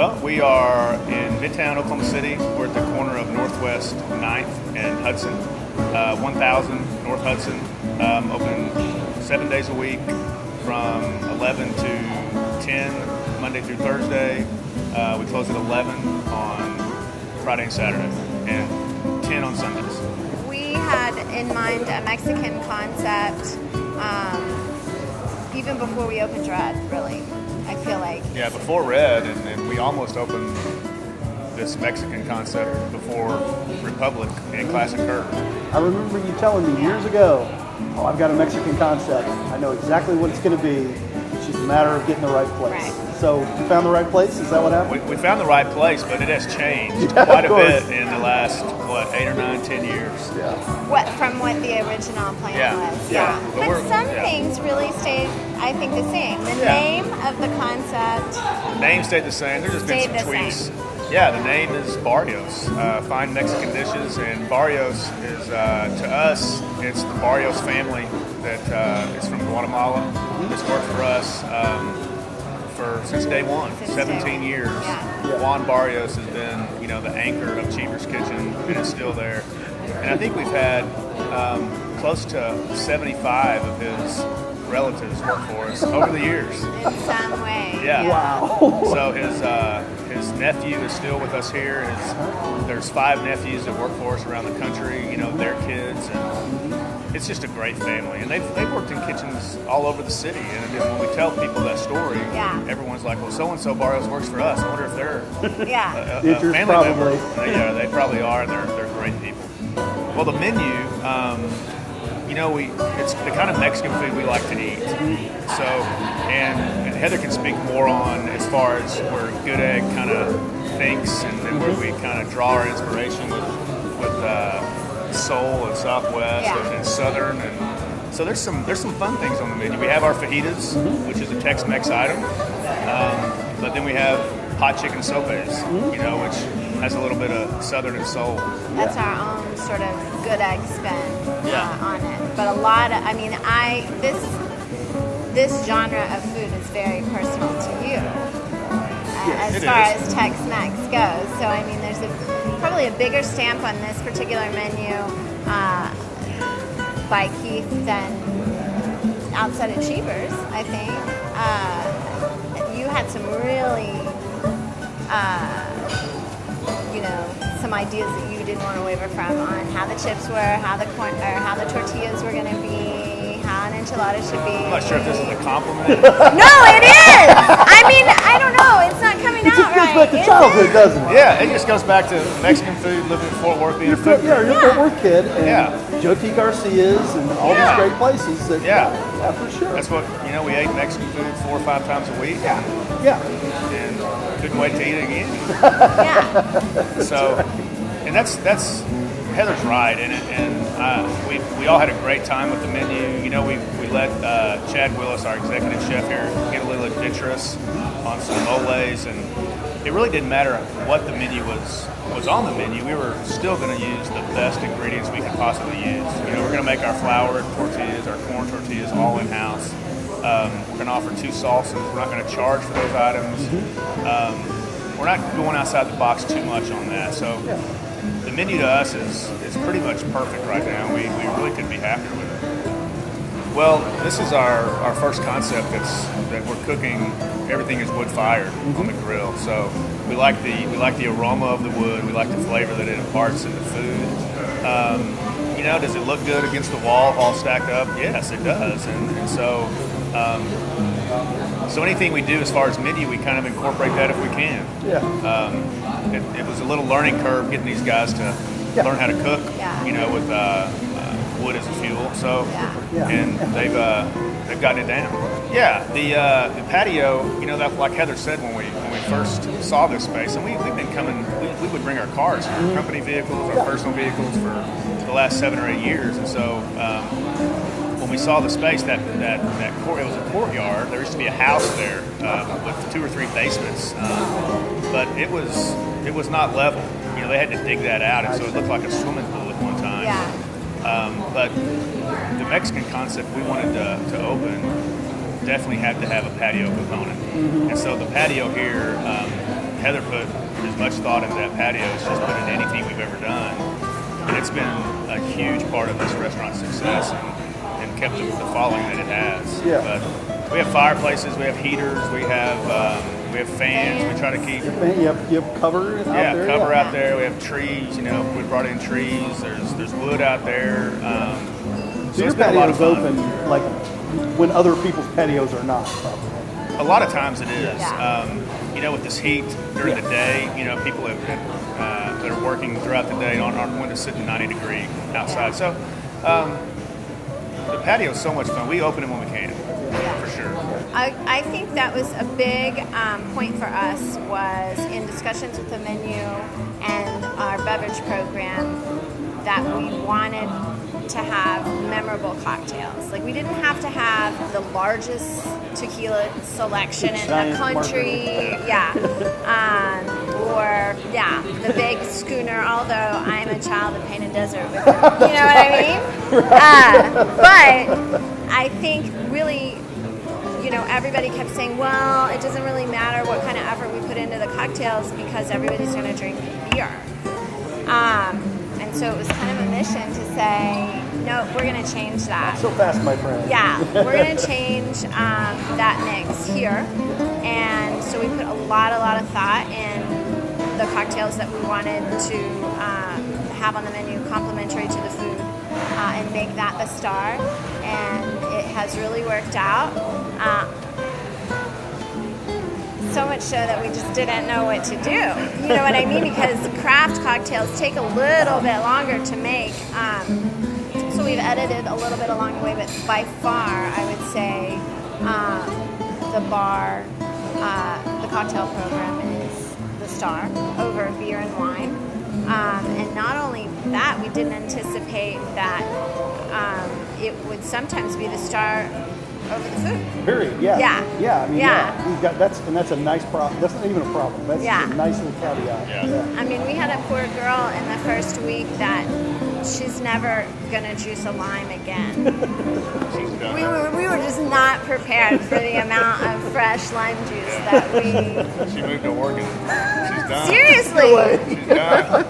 Well, we are in Midtown Oklahoma City. We're at the corner of Northwest 9th and Hudson, 1000 North Hudson. Open 7 days a week from 11 to 10, Monday through Thursday. We close at 11 on Friday and Saturday, and 10 on Sundays. We had in mind a Mexican concept even before we opened Red, really. I feel like. Yeah, before Red, and we almost opened this Mexican concept before Republic and Classic Curve. I remember you telling me years ago, oh, I've got a Mexican concept. I know exactly what it's going to be. It's just a matter of getting the right place. Right. So you found the right place? Is that what happened? We found the right place, but it has changed quite a bit in the last, 8 or 9, 10 years. Yeah. From what the original plan was. Yeah. But some things really stayed, I think, the same. The name of the concept. The name stayed the same. There's just been some tweaks. Yeah, the name is Barrios, fine Mexican dishes, and Barrios is, to us, it's the Barrios family that is from Guatemala. It's worked for us since day one, 17 years. Yeah. Juan Barrios has been, the anchor of Cheever's Kitchen, and it's still there. And I think we've had close to 75 of his relatives work for us over the years. In some way. Yeah. Wow. So his nephew is still with us here. There's 5 nephews that work for us around the country, their kids, and it's just a great family. And they've worked in kitchens all over the city. And when we tell people that story, everyone's like, well, so-and-so Barrios works for us. I wonder if they're a family member. Yeah, they probably are. They're great people. Well, the menu, it's the kind of Mexican food we like to eat. So, and Heather can speak more on as far as where Good Egg kind of thinks and where we kind of draw our inspiration with Soul and Southwest and Southern, and so there's some fun things on the menu. We have our fajitas, which is a Tex-Mex item, but then we have hot chicken sopes, which has a little bit of Southern and Soul. That's our own sort of Good Egg spin on it. But a lot of, this genre of food is very personal to you as far as Tex-Mex goes. So, there's probably a bigger stamp on this particular menu by Keith than outside of Cheever's, I think. You had some really, some ideas that you didn't want to waver from on how the chips were, how the tortillas were going to be, how an enchilada should be. I'm not sure if this is a compliment. No, it is! I don't know. It's not coming out right. It goes back to childhood, doesn't it? Yeah, it just goes back to Mexican food, living in Fort Worth, being a food. Yeah, you're a Fort Worth kid. And Joe T. Garcia's and all these great places. Yeah, for sure. That's what, we ate Mexican food 4 or 5 times a week. Yeah. And couldn't wait to eat it again. Yeah. So, and that's Heather's right, and we all had a great time with the menu. We let Chad Willis, our executive chef here, get a little adventurous on some moles, and it really didn't matter what the menu was on the menu. We were still going to use the best ingredients we could possibly use. We're going to make our flour tortillas, our corn tortillas, all in house. We're going to offer 2 salsas. We're not going to charge for those items. We're not going outside the box too much on that. So the menu to us is pretty much perfect right now. We really couldn't be happier with it. Well, this is our first concept that we're cooking. Everything is wood fired on the grill. So we like the aroma of the wood. We like the flavor that it imparts in the food. Does it look good against the wall, all stacked up? Yes, it does. And so. So anything we do as far as menu, we kind of incorporate that if we can. Yeah. It was a little learning curve getting these guys to learn how to cook, with wood as a fuel. So, and they've gotten it down. Yeah, the patio, like Heather said when we first saw this space, and we've been coming. We would bring our cars, our company vehicles, our personal vehicles for the last 7 or 8 years, and so. When we saw the space, that court, it was a courtyard. There used to be a house there with 2 or 3 basements, but it was not level. They had to dig that out, and so it looked like a swimming pool at one time. Yeah. But the Mexican concept we wanted to open definitely had to have a patio component, and so the patio here Heather put as much thought into that patio as she's put into anything we've ever done. And it's been a huge part of this restaurant's success and kept the following that it has. Yeah. But we have fireplaces, we have heaters, we have fans. We try to keep you have cover out there. Cover out there. We have trees. We brought in trees. There's wood out there. So your patio's open like when other people's patios are not. Probably. A lot of times it is. Yeah. With this heat during the day, people that are working throughout the day aren't going to sit in 90-degree outside. So the patio is so much fun. We open it when we can, for sure. I think that was a big point for us was in discussions with the menu and our beverage program that we wanted to have memorable cocktails. Like we didn't have to have the largest tequila selection in the country, the big schooner. Although I'm a child of Painted Desert, you know what I mean. But I think really, everybody kept saying, well, it doesn't really matter what kind of effort we put into the cocktails because everybody's going to drink beer. And so it was kind of a mission to say, no, we're going to change that. So fast, my friend. Yeah, we're going to change that mix here. And so we put a lot of thought in the cocktails that we wanted to have on the menu complimentary to the food and make that the star. And it has really worked out. So much so that we just didn't know what to do. You know what I mean? Because craft cocktails take a little bit longer to make. So we've edited a little bit along the way, but by far, I would say the cocktail program is the star over beer and wine. And not only that, we didn't anticipate that it would sometimes be the star over the food. Period. Yeah. Yeah. Yeah. We've got that's a nice problem. That's not even a problem. That's a nice little caveat. Yeah. I mean, we had a poor girl in the first week that she's never gonna juice a lime again. We were just not prepared for the amount of fresh lime juice that we. She moved to Oregon. She's done. Seriously. She's done.